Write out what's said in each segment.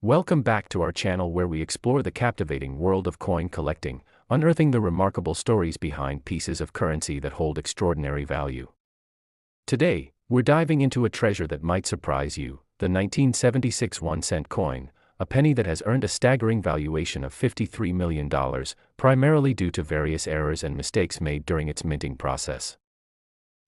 Welcome back to our channel where we explore the captivating world of coin collecting, unearthing the remarkable stories behind pieces of currency that hold extraordinary value. Today, we're diving into a treasure that might surprise you, the 1976 1-cent coin, a penny that has earned a staggering valuation of $53 million, primarily due to various errors and mistakes made during its minting process.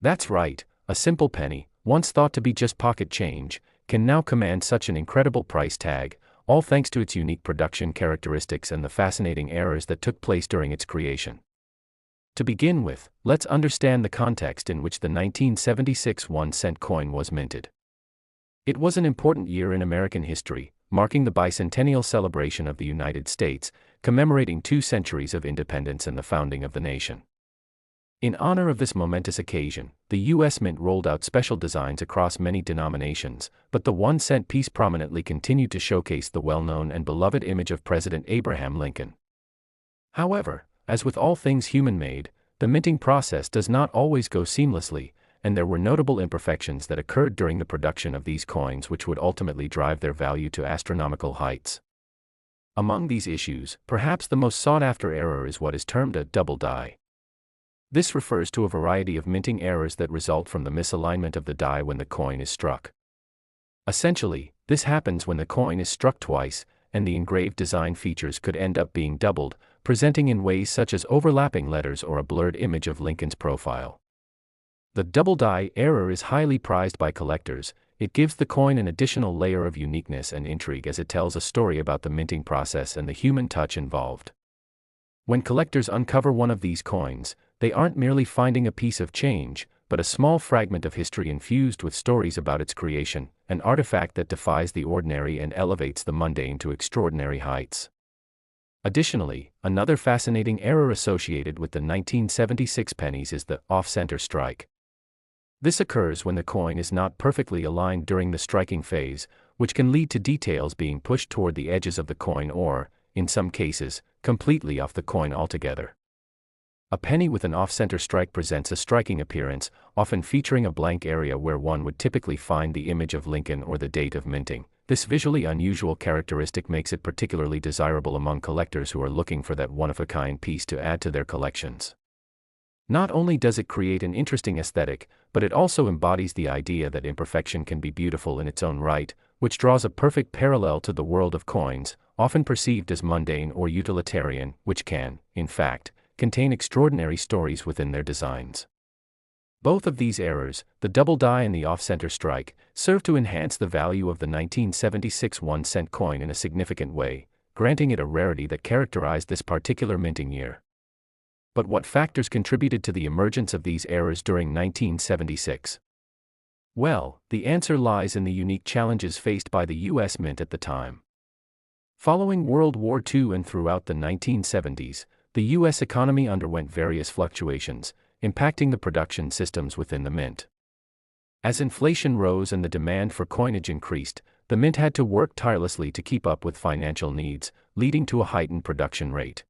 That's right, a simple penny, once thought to be just pocket change, can now command such an incredible price tag, all thanks to its unique production characteristics and the fascinating errors that took place during its creation. To begin with, let's understand the context in which the 1976 1-cent coin was minted. It was an important year in American history, marking the Bicentennial celebration of the United States, commemorating 2 centuries of independence and the founding of the nation. In honor of this momentous occasion, the U.S. Mint rolled out special designs across many denominations, but the 1-cent piece prominently continued to showcase the well-known and beloved image of President Abraham Lincoln. However, as with all things human-made, the minting process does not always go seamlessly, and there were notable imperfections that occurred during the production of these coins which would ultimately drive their value to astronomical heights. Among these issues, perhaps the most sought-after error is what is termed a double die. This refers to a variety of minting errors that result from the misalignment of the die when the coin is struck. Essentially, this happens when the coin is struck twice, and the engraved design features could end up being doubled, presenting in ways such as overlapping letters or a blurred image of Lincoln's profile. The double die error is highly prized by collectors. It gives the coin an additional layer of uniqueness and intrigue as it tells a story about the minting process and the human touch involved. When collectors uncover one of these coins, they aren't merely finding a piece of change, but a small fragment of history infused with stories about its creation, an artifact that defies the ordinary and elevates the mundane to extraordinary heights. Additionally, another fascinating error associated with the 1976 pennies is the off-center strike. This occurs when the coin is not perfectly aligned during the striking phase, which can lead to details being pushed toward the edges of the coin or, in some cases, completely off the coin altogether. A penny with an off-center strike presents a striking appearance, often featuring a blank area where one would typically find the image of Lincoln or the date of minting. This visually unusual characteristic makes it particularly desirable among collectors who are looking for that one-of-a-kind piece to add to their collections. Not only does it create an interesting aesthetic, but it also embodies the idea that imperfection can be beautiful in its own right, which draws a perfect parallel to the world of coins, often perceived as mundane or utilitarian, which can, in fact, contain extraordinary stories within their designs. Both of these errors, the double die and the off-center strike, serve to enhance the value of the 1976 1-cent coin in a significant way, granting it a rarity that characterized this particular minting year. But what factors contributed to the emergence of these errors during 1976? Well, the answer lies in the unique challenges faced by the U.S. Mint at the time. Following World War II and throughout the 1970s, the U.S. economy underwent various fluctuations, impacting the production systems within the mint. As inflation rose and the demand for coinage increased, the mint had to work tirelessly to keep up with financial needs, leading to a heightened production rate.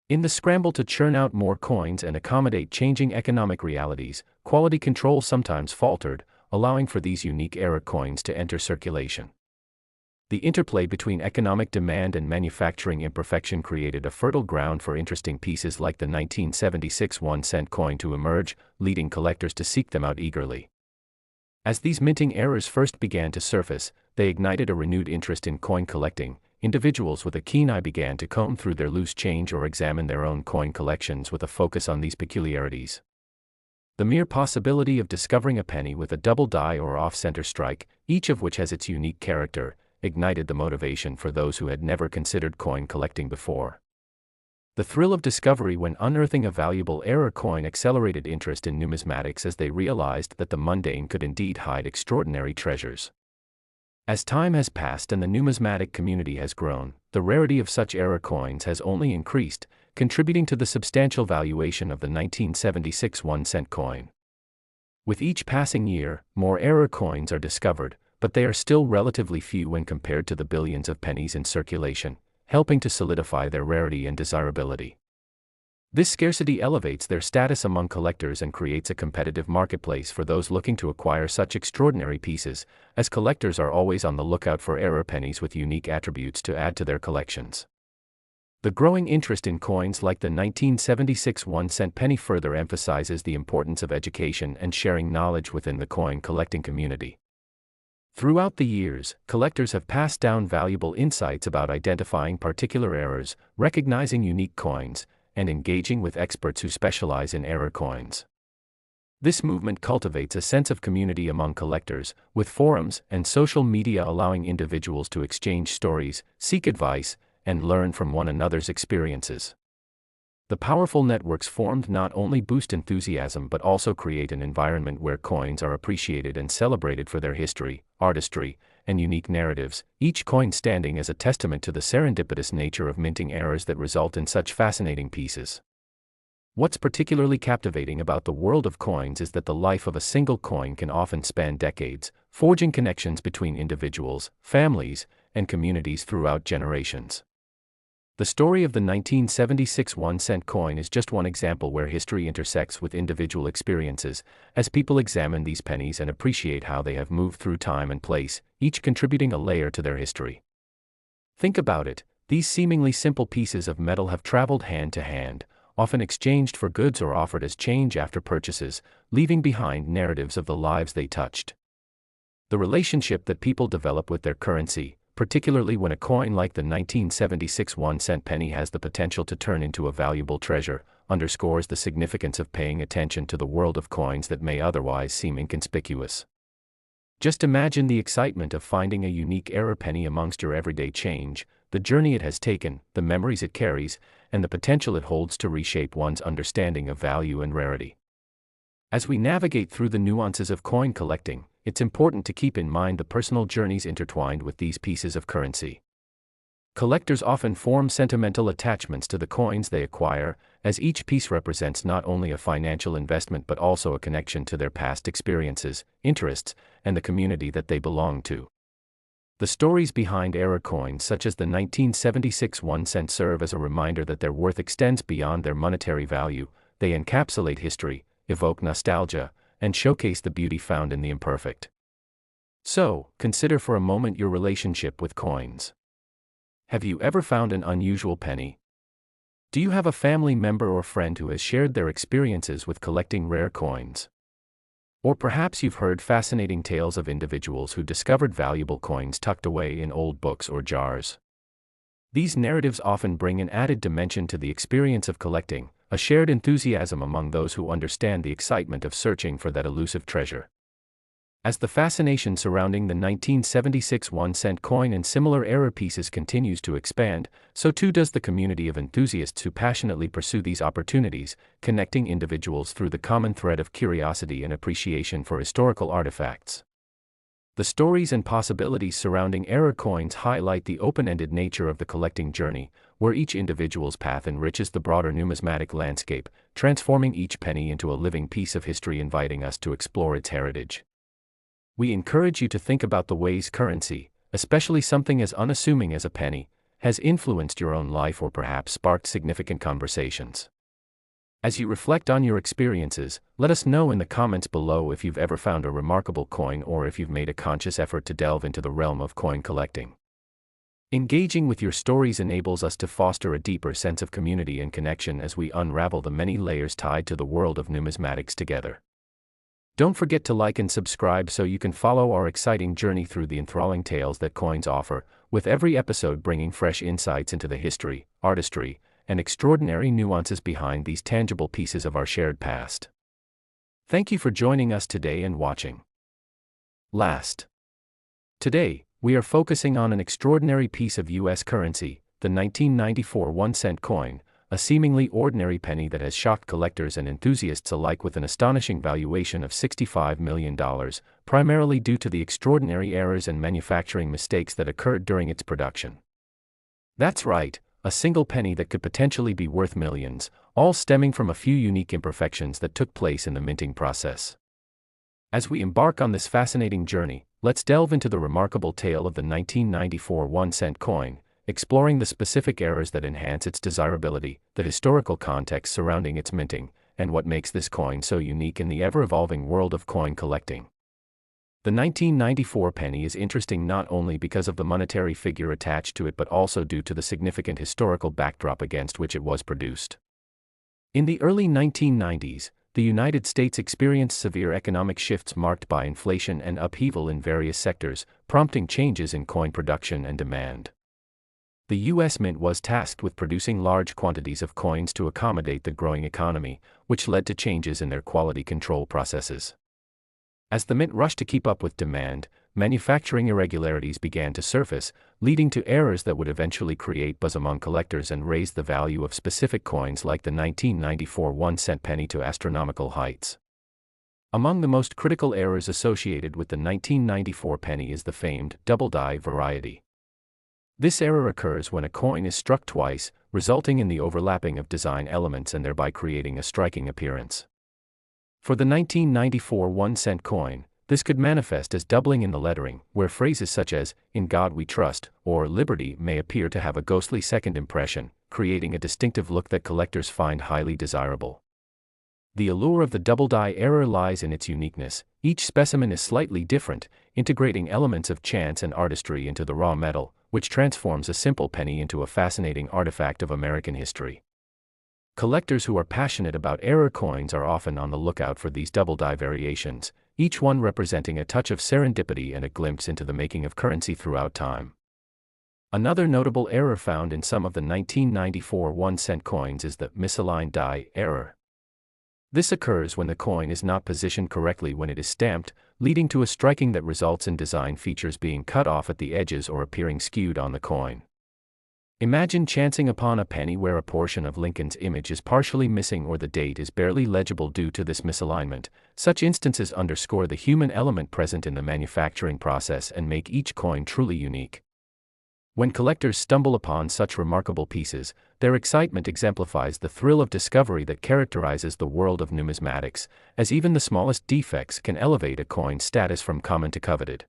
In the scramble to churn out more coins and accommodate changing economic realities, quality control sometimes faltered, allowing for these unique error coins to enter circulation. The interplay between economic demand and manufacturing imperfection created a fertile ground for interesting pieces like the 1976 1-cent coin to emerge, leading collectors to seek them out eagerly. As these minting errors first began to surface, they ignited a renewed interest in coin collecting. Individuals with a keen eye began to comb through their loose change or examine their own coin collections with a focus on these peculiarities. The mere possibility of discovering a penny with a double die or off-center strike, each of which has its unique character, ignited the motivation for those who had never considered coin collecting before. The thrill of discovery when unearthing a valuable error coin accelerated interest in numismatics as they realized that the mundane could indeed hide extraordinary treasures. As time has passed and the numismatic community has grown, the rarity of such error coins has only increased, contributing to the substantial valuation of the 1976 1-cent coin. With each passing year, more error coins are discovered, but they are still relatively few when compared to the billions of pennies in circulation, helping to solidify their rarity and desirability. This scarcity elevates their status among collectors and creates a competitive marketplace for those looking to acquire such extraordinary pieces, as collectors are always on the lookout for rare pennies with unique attributes to add to their collections. The growing interest in coins like the 1976 1-cent penny further emphasizes the importance of education and sharing knowledge within the coin collecting community. Throughout the years, collectors have passed down valuable insights about identifying particular errors, recognizing unique coins, and engaging with experts who specialize in error coins. This movement cultivates a sense of community among collectors, with forums and social media allowing individuals to exchange stories, seek advice, and learn from one another's experiences. The powerful networks formed not only boost enthusiasm but also create an environment where coins are appreciated and celebrated for their history, artistry, and unique narratives, each coin standing as a testament to the serendipitous nature of minting errors that result in such fascinating pieces. What's particularly captivating about the world of coins is that the life of a single coin can often span decades, forging connections between individuals, families, and communities throughout generations. The story of the 1976 1-cent coin is just one example where history intersects with individual experiences, as people examine these pennies and appreciate how they have moved through time and place, each contributing a layer to their history. Think about it, these seemingly simple pieces of metal have traveled hand to hand, often exchanged for goods or offered as change after purchases, leaving behind narratives of the lives they touched. The relationship that people develop with their currency, particularly when a coin like the 1976 1-cent penny has the potential to turn into a valuable treasure, underscores the significance of paying attention to the world of coins that may otherwise seem inconspicuous. Just imagine the excitement of finding a unique error penny amongst your everyday change, the journey it has taken, the memories it carries, and the potential it holds to reshape one's understanding of value and rarity. As we navigate through the nuances of coin collecting, it's important to keep in mind the personal journeys intertwined with these pieces of currency. Collectors often form sentimental attachments to the coins they acquire, as each piece represents not only a financial investment but also a connection to their past experiences, interests, and the community that they belong to. The stories behind error coins such as the 1976 1-cent serve as a reminder that their worth extends beyond their monetary value. They encapsulate history, evoke nostalgia, and showcase the beauty found in the imperfect. So, consider for a moment your relationship with coins. Have you ever found an unusual penny? Do you have a family member or friend who has shared their experiences with collecting rare coins? Or perhaps you've heard fascinating tales of individuals who discovered valuable coins tucked away in old books or jars. These narratives often bring an added dimension to the experience of collecting, a shared enthusiasm among those who understand the excitement of searching for that elusive treasure. As the fascination surrounding the 1976 1-cent coin and similar error pieces continues to expand, so too does the community of enthusiasts who passionately pursue these opportunities, connecting individuals through the common thread of curiosity and appreciation for historical artifacts. The stories and possibilities surrounding error coins highlight the open-ended nature of the collecting journey, where each individual's path enriches the broader numismatic landscape, transforming each penny into a living piece of history, inviting us to explore its heritage. We encourage you to think about the ways currency, especially something as unassuming as a penny, has influenced your own life or perhaps sparked significant conversations. As you reflect on your experiences, let us know in the comments below if you've ever found a remarkable coin or if you've made a conscious effort to delve into the realm of coin collecting. Engaging with your stories enables us to foster a deeper sense of community and connection as we unravel the many layers tied to the world of numismatics together. Don't forget to like and subscribe so you can follow our exciting journey through the enthralling tales that coins offer, with every episode bringing fresh insights into the history, artistry, and extraordinary nuances behind these tangible pieces of our shared past. Thank you for joining us today and watching. Today, we are focusing on an extraordinary piece of U.S. currency, the 1994 1-cent coin, a seemingly ordinary penny that has shocked collectors and enthusiasts alike with an astonishing valuation of $65 million, primarily due to the extraordinary errors and manufacturing mistakes that occurred during its production. That's right, a single penny that could potentially be worth millions, all stemming from a few unique imperfections that took place in the minting process. As we embark on this fascinating journey, let's delve into the remarkable tale of the 1994 1-cent coin, exploring the specific errors that enhance its desirability, the historical context surrounding its minting, and what makes this coin so unique in the ever-evolving world of coin collecting. The 1994 penny is interesting not only because of the monetary figure attached to it but also due to the significant historical backdrop against which it was produced. In the early 1990s, the United States experienced severe economic shifts marked by inflation and upheaval in various sectors, prompting changes in coin production and demand. The U.S. Mint was tasked with producing large quantities of coins to accommodate the growing economy, which led to changes in their quality control processes. As the Mint rushed to keep up with demand, manufacturing irregularities began to surface, leading to errors that would eventually create buzz among collectors and raise the value of specific coins like the 1994 1-cent penny to astronomical heights. Among the most critical errors associated with the 1994 penny is the famed double die variety. This error occurs when a coin is struck twice, resulting in the overlapping of design elements and thereby creating a striking appearance. For the 1994 1-cent coin, this could manifest as doubling in the lettering, where phrases such as, "In God We Trust," or "Liberty" may appear to have a ghostly second impression, creating a distinctive look that collectors find highly desirable. The allure of the double die error lies in its uniqueness. Each specimen is slightly different, integrating elements of chance and artistry into the raw metal, which transforms a simple penny into a fascinating artifact of American history. Collectors who are passionate about error coins are often on the lookout for these double die variations, each one representing a touch of serendipity and a glimpse into the making of currency throughout time. Another notable error found in some of the 1994 1-cent coins is the misaligned die error. This occurs when the coin is not positioned correctly when it is stamped, leading to a striking that results in design features being cut off at the edges or appearing skewed on the coin. Imagine chancing upon a penny where a portion of Lincoln's image is partially missing or the date is barely legible due to this misalignment. Such instances underscore the human element present in the manufacturing process and make each coin truly unique. When collectors stumble upon such remarkable pieces, their excitement exemplifies the thrill of discovery that characterizes the world of numismatics, as even the smallest defects can elevate a coin's status from common to coveted.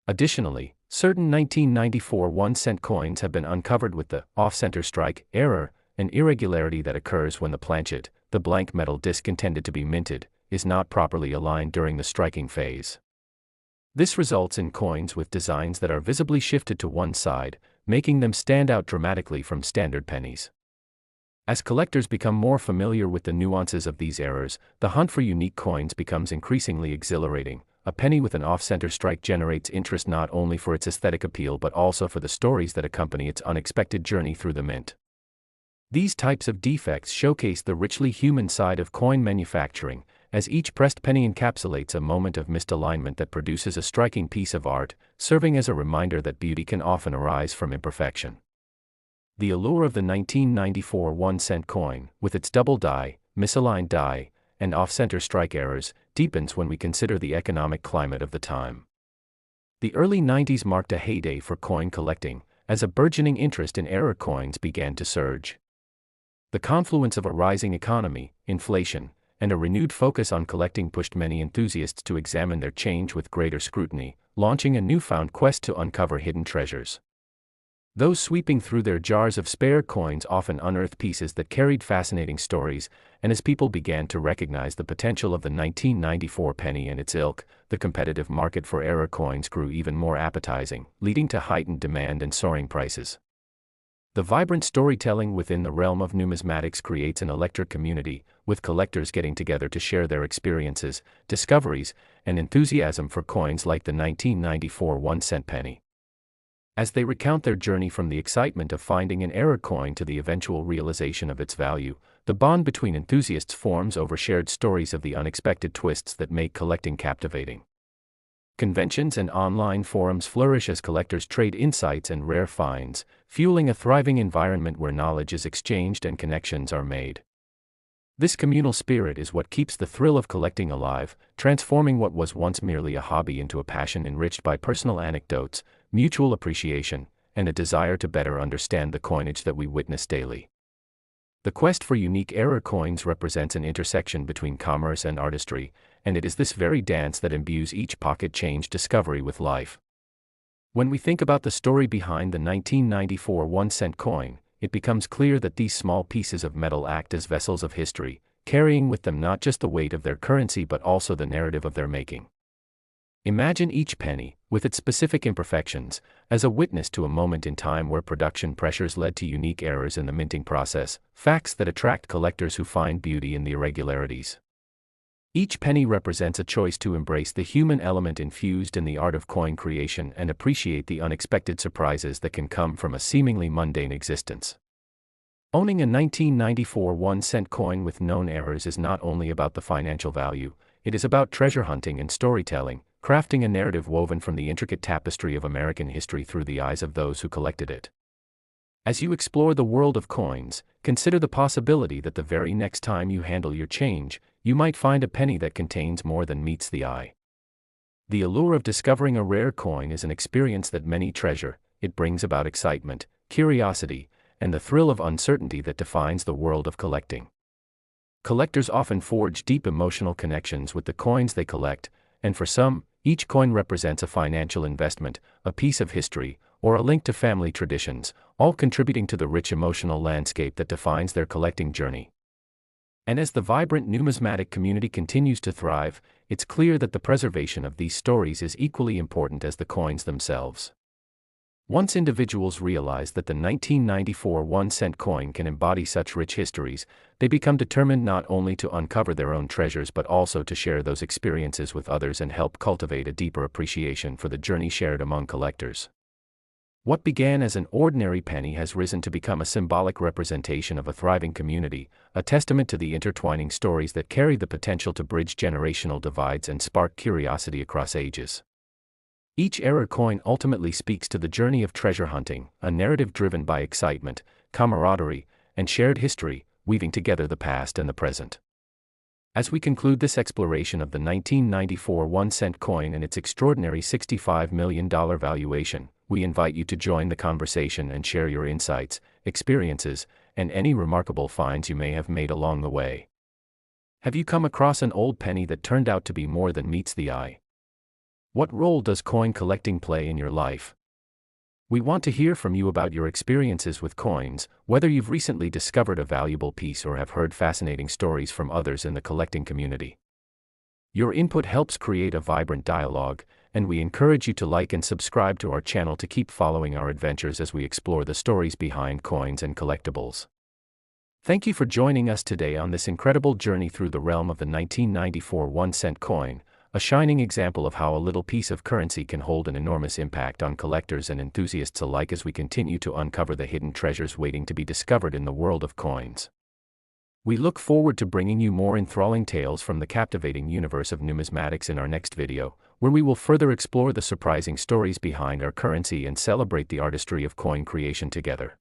Additionally, certain 1994 1-cent coins have been uncovered with the off-center strike error, an irregularity that occurs when the planchet, the blank metal disc intended to be minted, is not properly aligned during the striking phase. This results in coins with designs that are visibly shifted to one side, making them stand out dramatically from standard pennies. As collectors become more familiar with the nuances of these errors, the hunt for unique coins becomes increasingly exhilarating. A penny with an off-center strike generates interest not only for its aesthetic appeal but also for the stories that accompany its unexpected journey through the mint. These types of defects showcase the richly human side of coin manufacturing, as each pressed penny encapsulates a moment of misalignment that produces a striking piece of art, serving as a reminder that beauty can often arise from imperfection. The allure of the 1994 1-cent coin, with its double die, misaligned die, and off-center strike errors, deepens when we consider the economic climate of the time. The early 90s marked a heyday for coin collecting, as a burgeoning interest in error coins began to surge. The confluence of a rising economy, inflation, and a renewed focus on collecting pushed many enthusiasts to examine their change with greater scrutiny, launching a newfound quest to uncover hidden treasures. Those sweeping through their jars of spare coins often unearthed pieces that carried fascinating stories, and as people began to recognize the potential of the 1994 penny and its ilk, the competitive market for error coins grew even more appetizing, leading to heightened demand and soaring prices. The vibrant storytelling within the realm of numismatics creates an electric community, with collectors getting together to share their experiences, discoveries, and enthusiasm for coins like the 1994 1-cent penny. As they recount their journey from the excitement of finding an error coin to the eventual realization of its value, the bond between enthusiasts forms over shared stories of the unexpected twists that make collecting captivating. Conventions and online forums flourish as collectors trade insights and rare finds, fueling a thriving environment where knowledge is exchanged and connections are made. This communal spirit is what keeps the thrill of collecting alive, transforming what was once merely a hobby into a passion enriched by personal anecdotes, mutual appreciation, and a desire to better understand the coinage that we witness daily. The quest for unique error coins represents an intersection between commerce and artistry, and it is this very dance that imbues each pocket change discovery with life. When we think about the story behind the 1994 1-cent coin, it becomes clear that these small pieces of metal act as vessels of history, carrying with them not just the weight of their currency but also the narrative of their making. Imagine each penny, with its specific imperfections, as a witness to a moment in time where production pressures led to unique errors in the minting process, facts that attract collectors who find beauty in the irregularities. Each penny represents a choice to embrace the human element infused in the art of coin creation and appreciate the unexpected surprises that can come from a seemingly mundane existence. Owning a 1994 1-cent coin with known errors is not only about the financial value, it is about treasure hunting and storytelling, crafting a narrative woven from the intricate tapestry of American history through the eyes of those who collected it. As you explore the world of coins, consider the possibility that the very next time you handle your change, you might find a penny that contains more than meets the eye. The allure of discovering a rare coin is an experience that many treasure. It brings about excitement, curiosity, and the thrill of uncertainty that defines the world of collecting. Collectors often forge deep emotional connections with the coins they collect, and for some, each coin represents a financial investment, a piece of history, or a link to family traditions, all contributing to the rich emotional landscape that defines their collecting journey. And as the vibrant numismatic community continues to thrive, it's clear that the preservation of these stories is equally important as the coins themselves. Once individuals realize that the 1994 1-cent coin can embody such rich histories, they become determined not only to uncover their own treasures but also to share those experiences with others and help cultivate a deeper appreciation for the journey shared among collectors. What began as an ordinary penny has risen to become a symbolic representation of a thriving community, a testament to the intertwining stories that carry the potential to bridge generational divides and spark curiosity across ages. Each era coin ultimately speaks to the journey of treasure hunting, a narrative driven by excitement, camaraderie, and shared history, weaving together the past and the present. As we conclude this exploration of the 1994 1-cent coin and its extraordinary $65 million valuation, we invite you to join the conversation and share your insights, experiences, and any remarkable finds you may have made along the way. Have you come across an old penny that turned out to be more than meets the eye? What role does coin collecting play in your life? We want to hear from you about your experiences with coins, whether you've recently discovered a valuable piece or have heard fascinating stories from others in the collecting community. Your input helps create a vibrant dialogue, and we encourage you to like and subscribe to our channel to keep following our adventures as we explore the stories behind coins and collectibles. Thank you for joining us today on this incredible journey through the realm of the 1994 1-cent coin, a shining example of how a little piece of currency can hold an enormous impact on collectors and enthusiasts alike as we continue to uncover the hidden treasures waiting to be discovered in the world of coins. We look forward to bringing you more enthralling tales from the captivating universe of numismatics in our next video, where we will further explore the surprising stories behind our currency and celebrate the artistry of coin creation together.